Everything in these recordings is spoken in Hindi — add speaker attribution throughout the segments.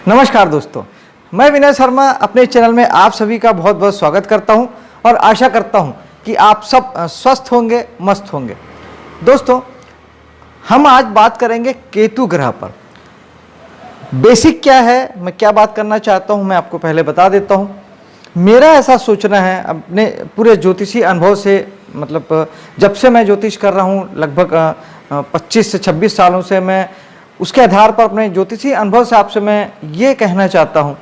Speaker 1: नमस्कार दोस्तों, मैं विनय शर्मा अपने चैनल में आप सभी का बहुत बहुत स्वागत करता हूं और आशा करता हूं कि आप सब स्वस्थ होंगे, मस्त होंगे। दोस्तों, हम आज बात करेंगे केतु ग्रह पर। बेसिक क्या है, मैं क्या बात करना चाहता हूं, मैं आपको पहले बता देता हूं। मेरा ऐसा सोचना है अपने पूरे ज्योतिषी अनुभव से, मतलब जब से मैं ज्योतिष कर रहा हूं, लगभग 25 से 26 सालों से, मैं उसके आधार पर अपने ज्योतिषी अनुभव से आपसे मैं ये कहना चाहता हूँ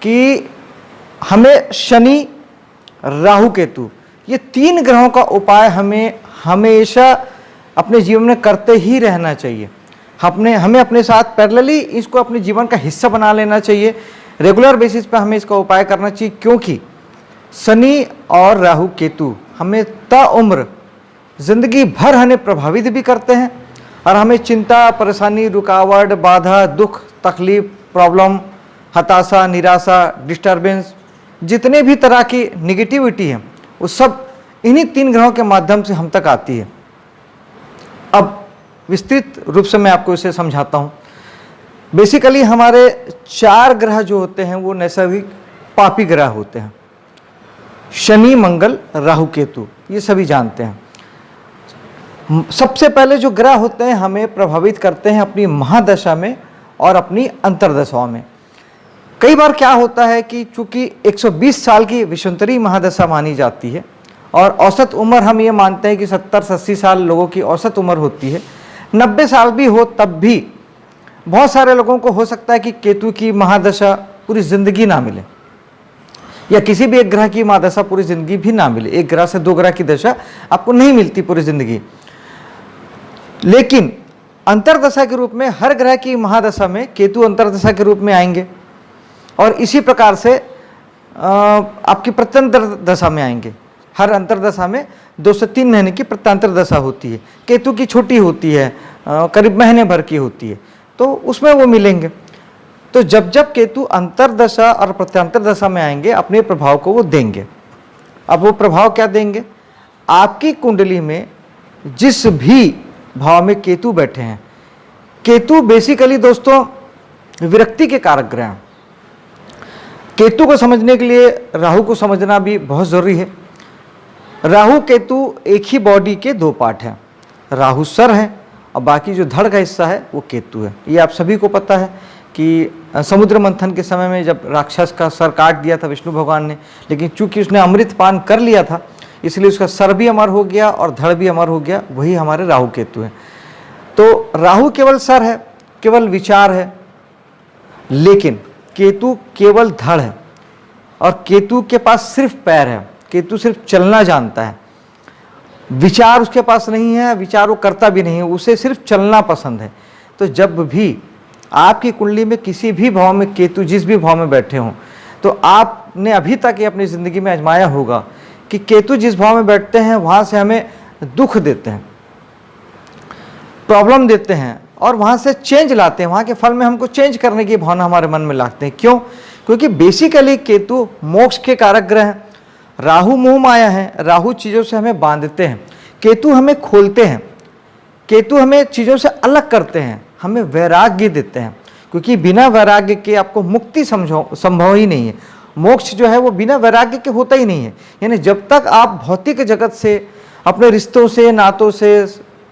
Speaker 1: कि हमें शनि, राहु, केतु, ये 3 ग्रहों का उपाय हमें हमेशा अपने जीवन में करते ही रहना चाहिए। हमें अपने साथ पैरेलली इसको अपने जीवन का हिस्सा बना लेना चाहिए। रेगुलर बेसिस पर हमें इसका उपाय करना चाहिए, क्योंकि शनि और राहु केतु हमें ताउम्र जिंदगी भर हमें प्रभावित भी करते हैं और हमें चिंता, परेशानी, रुकावट, बाधा, दुख, तकलीफ, प्रॉब्लम, हताशा, निराशा, डिस्टर्बेंस, जितने भी तरह की निगेटिविटी है वो सब इन्हीं 3 ग्रहों के माध्यम से हम तक आती है। अब विस्तृत रूप से मैं आपको इसे समझाता हूँ। बेसिकली हमारे 4 ग्रह जो होते हैं वो नैसर्गिक पापी ग्रह होते हैं। शनि, मंगल, राहु, केतु, ये सभी जानते हैं। सबसे पहले जो ग्रह होते हैं हमें प्रभावित करते हैं अपनी महादशा में और अपनी अंतर्दशाओं में। कई बार क्या होता है कि चूंकि 120 साल की विषुवंतरी महादशा मानी जाती है और औसत उम्र हम ये मानते हैं कि 70 से 80 साल लोगों की औसत उम्र होती है, 90 साल भी हो तब भी बहुत सारे लोगों को हो सकता है कि केतु की महादशा पूरी जिंदगी ना मिले, या किसी भी एक ग्रह की महादशा पूरी जिंदगी भी ना मिले। एक ग्रह से 2 ग्रह की दशा आपको नहीं मिलती पूरी जिंदगी, लेकिन अंतर्दशा के रूप में हर ग्रह की महादशा में केतु अंतर्दशा के रूप में आएंगे और इसी प्रकार से आपकी प्रत्यंतर दशा में आएंगे। हर अंतर्दशा में 2 से 3 महीने की प्रत्यंतर दशा होती है। केतु की छोटी होती है, करीब महीने भर की होती है, तो उसमें वो मिलेंगे। तो जब जब केतु अंतर्दशा और प्रत्यंतर दशा में आएंगे अपने प्रभाव को वो देंगे। अब वो प्रभाव क्या देंगे? आपकी कुंडली में जिस भी भाव में केतु बैठे हैं, केतु बेसिकली दोस्तों विरक्ति के कारक ग्रह हैं। केतु को समझने के लिए राहु को समझना भी बहुत जरूरी है। राहु केतु एक ही बॉडी के 2 पार्ट हैं। राहु सर है और बाकी जो धड़ का हिस्सा है वो केतु है। ये आप सभी को पता है कि समुद्र मंथन के समय में जब राक्षस का सर काट दिया था विष्णु भगवान ने, लेकिन चूंकि उसने अमृत पान कर लिया था इसलिए उसका सर भी अमर हो गया और धड़ भी अमर हो गया। वही हमारे राहु केतु है। तो राहु केवल सर है, केवल विचार है, लेकिन केतु केवल धड़ है और केतु के पास सिर्फ पैर है। केतु सिर्फ चलना जानता है, विचार उसके पास नहीं है, विचार वो करता भी नहीं है, उसे सिर्फ चलना पसंद है। तो जब भी आपकी कुंडली में किसी भी भाव में केतु जिस भी भाव में बैठे हों, तो आपने अभी तक ये अपनी जिंदगी में आजमाया होगा कि केतु जिस भाव में बैठते हैं वहां से हमें दुख देते हैं, प्रॉब्लम देते हैं और वहां से चेंज लाते हैं। वहां के फल में हमको चेंज करने की भावना हमारे मन में लाते हैं। क्यों? क्योंकि बेसिकली केतु मोक्ष के कारक ग्रह हैं। राहु मोह माया है। राहु चीजों से हमें बांधते हैं, केतु हमें खोलते हैं। केतु हमें चीजों से अलग करते हैं, हमें वैराग्य देते हैं, क्योंकि बिना वैराग्य के आपको मुक्ति संभव ही नहीं है। मोक्ष जो है वो बिना वैराग्य के होता ही नहीं है। यानी जब तक आप भौतिक जगत से, अपने रिश्तों से, नातों से,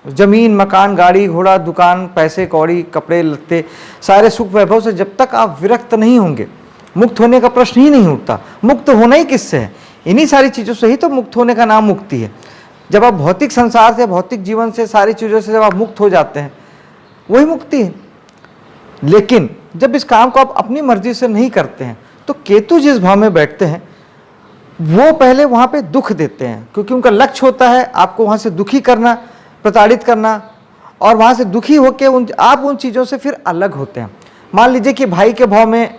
Speaker 1: जमीन, मकान, गाड़ी, घोड़ा, दुकान, पैसे कौड़ी, कपड़े लत्ते, सारे सुख वैभव से जब तक आप विरक्त नहीं होंगे, मुक्त होने का प्रश्न ही नहीं उठता। मुक्त होना ही किससे है? इन्हीं सारी चीज़ों से ही तो मुक्त होने का नाम मुक्ति है। जब आप भौतिक संसार से, भौतिक जीवन से, सारी चीज़ों से जब आप मुक्त हो जाते हैं, वही मुक्ति है। लेकिन जब इस काम को आप अपनी मर्जी से नहीं करते हैं, तो केतु जिस भाव में बैठते हैं वो पहले वहाँ पे दुख देते हैं, क्योंकि उनका लक्ष्य होता है आपको वहाँ से दुखी करना, प्रताड़ित करना, और वहाँ से दुखी होकर आप उन चीज़ों से फिर अलग होते हैं। मान लीजिए कि भाई के भाव में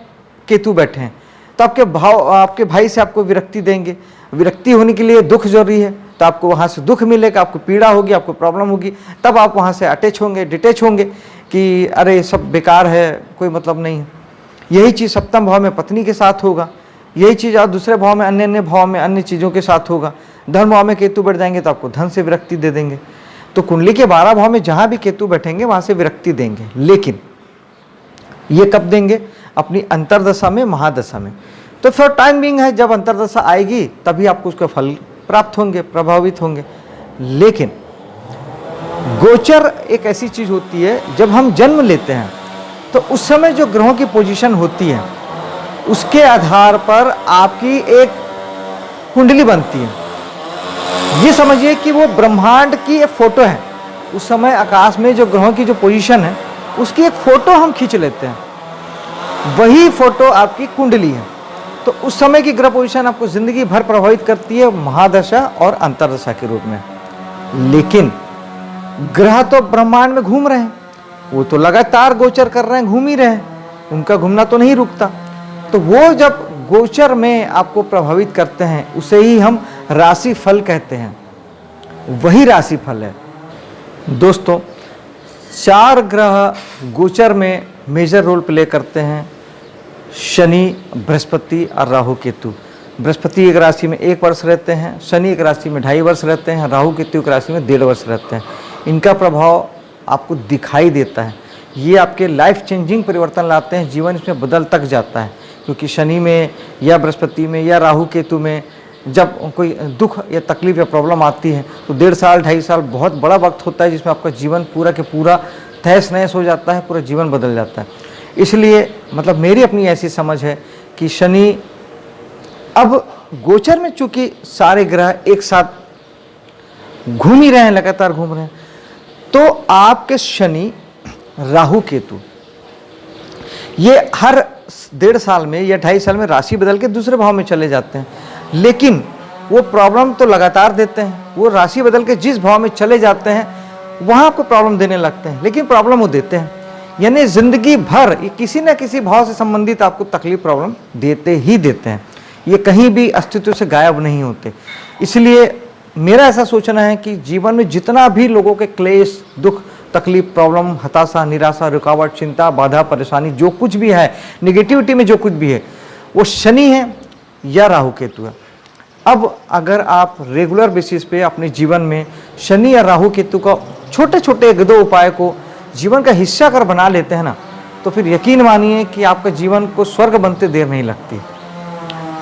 Speaker 1: केतु बैठे हैं, तो आपके भाई से आपको विरक्ति देंगे। विरक्ति होने के लिए दुख जरूरी है, तो आपको वहाँ से दुख मिलेगा, आपको पीड़ा होगी, आपको प्रॉब्लम होगी, तब आप वहाँ से अटैच होंगे, डिटैच होंगे कि अरे सब बेकार है, कोई मतलब नहीं है। यही चीज़ सप्तम भाव में पत्नी के साथ होगा, यही चीज़ आप दूसरे भाव में, अन्य भाव में अन्य चीज़ों के साथ होगा। धन भाव में केतु बैठ जाएंगे तो आपको धन से विरक्ति दे देंगे। तो कुंडली के 12 भाव में जहाँ भी केतु बैठेंगे वहाँ से विरक्ति देंगे, लेकिन ये कब देंगे? अपनी अंतर्दशा में, महादशा में। तो फॉर टाइम बिंग है, जब अंतर्दशा आएगी तभी आपको उसके फल प्राप्त होंगे, प्रभावित होंगे। लेकिन गोचर एक ऐसी चीज होती है, जब हम जन्म लेते हैं तो उस समय जो ग्रहों की पोजीशन होती है उसके आधार पर आपकी एक कुंडली बनती है। ये समझिए कि वो ब्रह्मांड की एक फोटो है। उस समय आकाश में जो ग्रहों की जो पोजीशन है उसकी एक फोटो हम खींच लेते हैं, वही फोटो आपकी कुंडली है। तो उस समय की ग्रह पोजीशन आपको जिंदगी भर प्रभावित करती है, महादशा और अंतर्दशा के रूप में। लेकिन ग्रह तो ब्रह्मांड में घूम रहे हैं, वो तो लगातार गोचर कर रहे हैं, घूम ही रहे हैं, उनका घूमना तो नहीं रुकता। तो वो जब गोचर में आपको प्रभावित करते हैं उसे ही हम राशि फल कहते हैं, वही राशि फल है। दोस्तों, 4 ग्रह गोचर में मेजर रोल प्ले करते हैं, शनि, बृहस्पति और राहु केतु। बृहस्पति एक राशि में 1 वर्ष रहते हैं, शनि एक राशि में 2.5 वर्ष रहते हैं, राहु केतु एक राशि में 1.5 वर्ष रहते हैं। इनका प्रभाव आपको दिखाई देता है, ये आपके लाइफ चेंजिंग परिवर्तन लाते हैं, जीवन इसमें बदल तक जाता है। क्योंकि शनि में या बृहस्पति में या राहु केतु में जब कोई दुख या तकलीफ या प्रॉब्लम आती है तो 1.5 साल 2.5 साल बहुत बड़ा वक्त होता है, जिसमें आपका जीवन पूरा के पूरा तहस नहस हो जाता है, पूरा जीवन बदल जाता है। इसलिए मतलब मेरी अपनी ऐसी समझ है कि शनि अब गोचर में चूंकि सारे ग्रह एक साथ घूम ही रहे हैं, लगातार घूम रहे हैं, तो आपके शनि, राहु केतु ये हर 1.5 साल में या 2.5 साल में राशि बदल के दूसरे भाव में चले जाते हैं। लेकिन वो प्रॉब्लम तो लगातार देते हैं, वो राशि बदल के जिस भाव में चले जाते हैं वहाँ आपको प्रॉब्लम देने लगते हैं, लेकिन प्रॉब्लम वो देते हैं। यानी जिंदगी भर ये किसी न किसी भाव से संबंधित आपको तकलीफ, प्रॉब्लम देते ही देते हैं, ये कहीं भी अस्तित्व से गायब नहीं होते। इसलिए मेरा ऐसा सोचना है कि जीवन में जितना भी लोगों के क्लेश, दुख, तकलीफ, प्रॉब्लम, हताशा, निराशा, रुकावट, चिंता, बाधा, परेशानी, जो कुछ भी है, नेगेटिविटी में जो कुछ भी है, वो शनि है या राहु केतु है। अब अगर आप रेगुलर बेसिस पे अपने जीवन में शनि या राहु केतु का छोटे छोटे 1-2 उपाय को जीवन का हिस्सा कर बना लेते हैं ना, तो फिर यकीन मानिए कि आपका जीवन को स्वर्ग बनते देर नहीं लगती।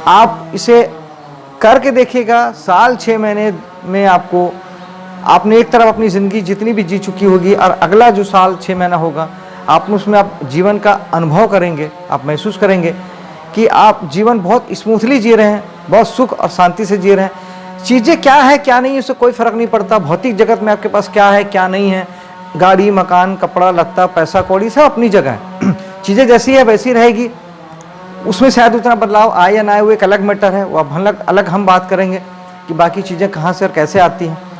Speaker 1: आप इसे करके देखिएगा, साल 6 महीने में आपने एक तरफ अपनी ज़िंदगी जितनी भी जी चुकी होगी और अगला जो साल 6 महीना होगा आपने उसमें आप जीवन का अनुभव करेंगे, आप महसूस करेंगे कि आप जीवन बहुत स्मूथली जी रहे हैं, बहुत सुख और शांति से जी रहे हैं। चीज़ें क्या है क्या नहीं उससे कोई फ़र्क नहीं पड़ता, भौतिक जगत में आपके पास क्या है क्या नहीं है, गाड़ी, मकान, कपड़ा लत्ता, पैसा कौड़ी सब अपनी जगह है, चीज़ें जैसी है वैसी रहेगी। उसमें शायद उतना बदलाव आए या ना आए वो एक अलग मैटर है, वो अब अलग हम बात करेंगे कि बाकी चीज़ें कहाँ से और कैसे आती हैं।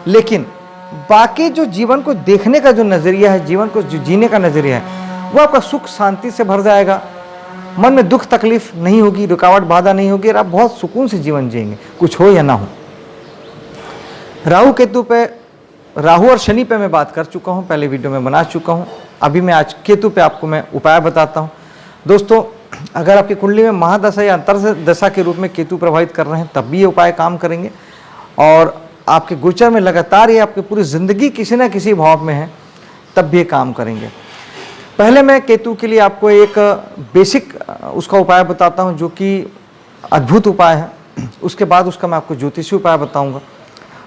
Speaker 1: लेकिन बाकी जो जीवन को देखने का जो नज़रिया है, जीवन को जो जीने का नज़रिया है, वो आपका सुख शांति से भर जाएगा, मन में दुख तकलीफ नहीं होगी, रुकावट बाधा नहीं होगी और आप बहुत सुकून से जीवन जिएंगे, कुछ हो या ना हो। राहु केतु पे, राहु और शनि पे मैं बात कर चुका हूँ, पहले वीडियो में बना चुका हूँ। अभी मैं आज केतु पे आपको मैं उपाय बताता हूँ। दोस्तों, अगर आपकी कुंडली में महादशा या अंतर्दशा के रूप में केतु प्रभावित कर रहे हैं तब भी ये उपाय काम करेंगे, और आपके गोचर में लगातार ये आपकी पूरी ज़िंदगी किसी न किसी भाव में है तब भी ये काम करेंगे। पहले मैं केतु के लिए आपको एक बेसिक उसका उपाय बताता हूँ जो कि अद्भुत उपाय है, उसके बाद उसका मैं आपको ज्योतिषी उपाय बताऊँगा।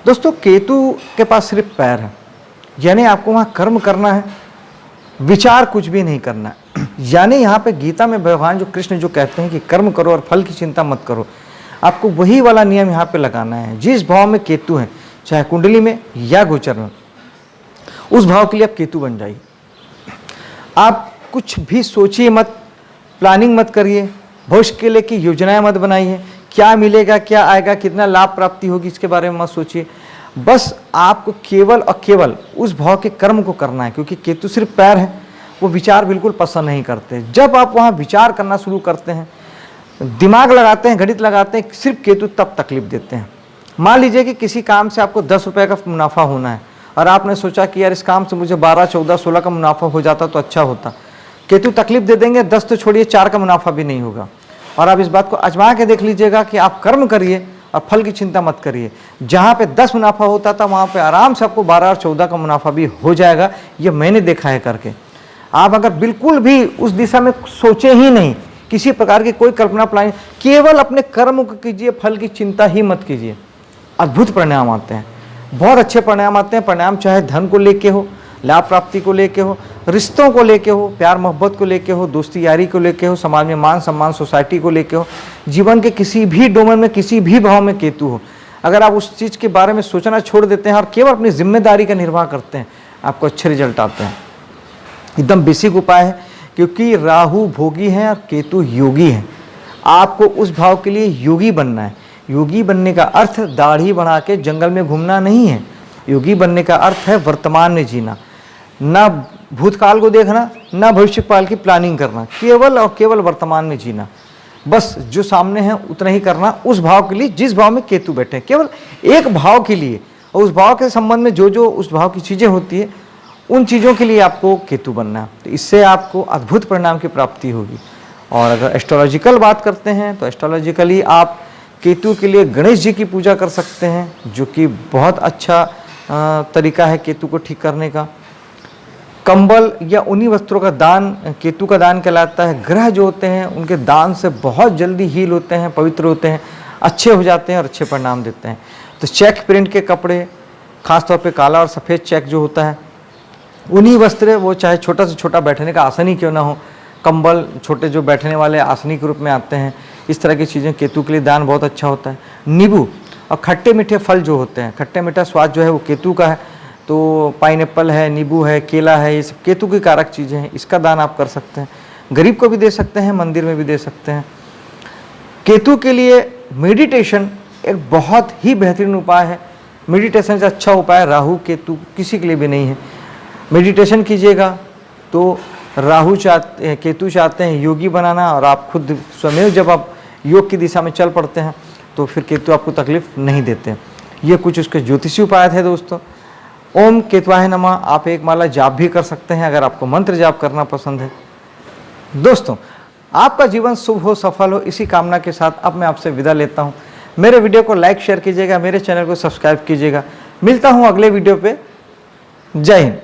Speaker 1: दोस्तों, केतु के पास सिर्फ पैर है, यानी आपको वहाँ कर्म करना है, विचार कुछ भी नहीं करना है। यानी यहाँ पे गीता में भगवान जो कृष्ण जो कहते हैं कि कर्म करो और फल की चिंता मत करो, आपको वही वाला नियम यहाँ पे लगाना है। जिस भाव में केतु है, चाहे कुंडली में या गोचर में, उस भाव के लिए आप केतु बन जाइए। आप कुछ भी सोचिए मत, प्लानिंग मत करिए, भविष्य के लिए की योजनाएं मत बनाइए, क्या मिलेगा क्या आएगा, कितना लाभ प्राप्ति होगी, इसके बारे में मत सोचिए। बस आपको केवल और केवल उस भाव के कर्म को करना है, क्योंकि केतु सिर्फ पैर है, वो विचार बिल्कुल पसंद नहीं करते। जब आप वहाँ विचार करना शुरू करते हैं, दिमाग लगाते हैं, गणित लगाते हैं, सिर्फ केतु तब तकलीफ देते हैं। मान लीजिए कि किसी काम से आपको 10 रुपये का मुनाफा होना है और आपने सोचा कि यार इस काम से मुझे 12, 14, 16 का मुनाफा हो जाता तो अच्छा होता। केतु तकलीफ दे देंगे, 10 तो छोड़िए 4 का मुनाफा भी नहीं होगा। और आप इस बात को आजमा के देख लीजिएगा कि आप कर्म करिए और फल की चिंता मत करिए। जहाँ पे 10 मुनाफा होता था वहाँ पे आराम से आपको 12 और 14 का मुनाफा भी हो जाएगा। ये मैंने देखा है करके। आप अगर बिल्कुल भी उस दिशा में सोचे ही नहीं, किसी प्रकार की कोई कल्पना प्लानिंग, केवल अपने कर्म को कीजिए, फल की चिंता ही मत कीजिए, अद्भुत परिणाम आते हैं, बहुत अच्छे परिणाम आते हैं। परिणाम चाहे धन को लेके हो, लाभ प्राप्ति को लेके हो, रिश्तों को लेके हो, प्यार मोहब्बत को लेके हो, दोस्ती यारी को लेके हो, समाज में मान सम्मान सोसाइटी को लेके हो, जीवन के किसी भी डोमेन में किसी भी भाव में केतु हो, अगर आप उस चीज़ के बारे में सोचना छोड़ देते हैं और केवल अपनी जिम्मेदारी का निर्वाह करते हैं, आपको अच्छे रिजल्ट आते हैं। एकदम बेसिक उपाय है, क्योंकि राहु भोगी है और केतु योगी है। आपको उस भाव के लिए योगी बनना है। योगी बनने का अर्थ दाढ़ी बढ़ा के जंगल में घूमना नहीं है। योगी बनने का अर्थ है वर्तमान में जीना, ना भूतकाल को देखना, ना भविष्यकाल की प्लानिंग करना, केवल और केवल वर्तमान में जीना। बस जो सामने है उतना ही करना, उस भाव के लिए जिस भाव में केतु बैठे हैं, केवल एक भाव के लिए, और उस भाव के संबंध में जो जो उस भाव की चीज़ें होती है, उन चीज़ों के लिए आपको केतु बनना है। तो इससे आपको अद्भुत परिणाम की प्राप्ति होगी। और अगर एस्ट्रोलॉजिकल बात करते हैं तो एस्ट्रोलॉजिकली आप केतु के लिए गणेश जी की पूजा कर सकते हैं, जो कि बहुत अच्छा तरीका है केतु को ठीक करने का। कंबल या उन्हीं वस्त्रों का दान केतु का दान कहलाता है। ग्रह जो होते हैं उनके दान से बहुत जल्दी हील होते हैं, पवित्र होते हैं, अच्छे हो जाते हैं और अच्छे परिणाम देते हैं। तो चेक प्रिंट के कपड़े, खासतौर पे काला और सफ़ेद चेक जो होता है, उन्हीं वस्त्र, वो चाहे छोटा से छोटा बैठने का आसन ही क्यों ना हो, कंबल छोटे जो बैठने वाले आसनी के रूप में आते हैं, इस तरह की चीज़ें केतु के लिए दान बहुत अच्छा होता है। नींबू और खट्टे मीठे फल जो होते हैं, खट्टे मीठा स्वाद जो है वो केतु का है, तो पाइनएप्पल है, नींबू है, केला है, ये सब केतु की कारक चीज़ें हैं, इसका दान आप कर सकते हैं। गरीब को भी दे सकते हैं, मंदिर में भी दे सकते हैं। केतु के लिए मेडिटेशन एक बहुत ही बेहतरीन उपाय है। मेडिटेशन से अच्छा उपाय राहु केतु किसी के लिए भी नहीं है। मेडिटेशन कीजिएगा तो केतु चाहते हैं योगी बनाना, और आप खुद स्वयं जब आप योग की दिशा में चल पड़ते हैं तो फिर केतु आपको तकलीफ नहीं देते। ये कुछ उसके ज्योतिषी उपाय थे दोस्तों। ओम केतवाय नमः आप एक माला जाप भी कर सकते हैं अगर आपको मंत्र जाप करना पसंद है। दोस्तों, आपका जीवन शुभ हो, सफल हो, इसी कामना के साथ अब मैं आपसे विदा लेता हूँ। मेरे वीडियो को लाइक शेयर कीजिएगा, मेरे चैनल को सब्सक्राइब कीजिएगा। मिलता हूँ अगले वीडियो पे। जय हिंद।